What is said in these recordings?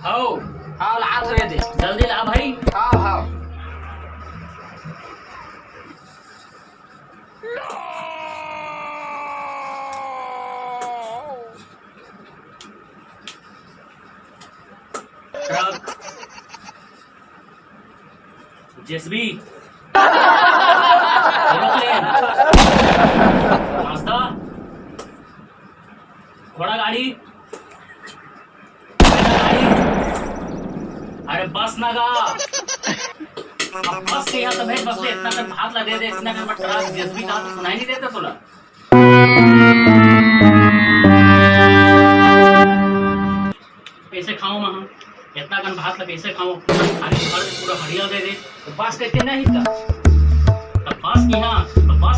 हाओ हाँ ला थोड़े दे। जल्दी ला भाई। हाँ हाँ ट्रक जेसीबी एरोप्लेन रास्ता घोड़ा गाड़ी गाड़ी। अरे बस ना गा अब बस के यहाँ तो भेज बस ले इतना तक हाथ लगा दे इतना कर ट्रक जेसीबी का तो सुनाई नहीं देता तुला। कैसे खाऊं मैं हम इतना गन भात लगे कैसे खाऊं खाली घर में पूरा हरिया दे दे तो पास करके नहीं था तब बस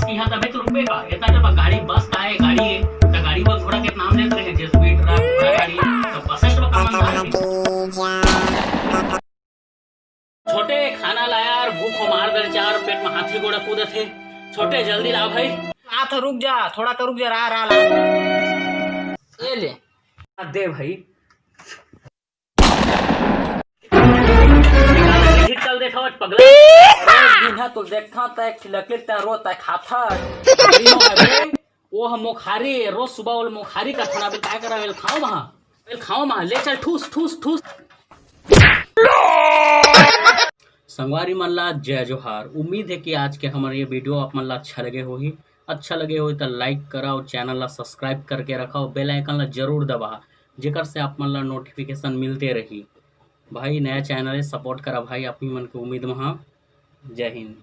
की यहाँ तभी तो रुकेगा इतना जब गाड़ी बस का है गाड़ी है तो गाड़ी वो घोड़ा के नाम लेते हैं जेसीबी ट्रक घोड़ा गाड़ी तो बस तो कम है। छोटे खाना लाया और भूख मार दे चार पेट में हाथी घोड़ा कूदे थे छोटे जल्दी ला भाई। ला तो रुक जा थोड़ा तो रुक जा रहा ला ये ले दे भाई चल देखा पगला दिन तो देखा तय खिलके तय रो तय खाता वो हम मोखारी रोज सुबह वाले मोखारी का खाना क्या करा खाओ वहाँ ले चल ठूस ठूस ठूस। संगवारी मल्ला जय जोहार। उम्मीद है कि आज के हमारे ये वीडियो आप मल्ला अच्छा लगे हो तो लाइक करा और चैनल ला सब्सक्राइब करके रखा और बेल आइकन ला जरूर दबा जेकर से आप मल्ला नोटिफिकेशन मिलते रही। भाई नया चैनल है सपोर्ट करा भाई अपनी मन की उम्मीद में। जय हिंद।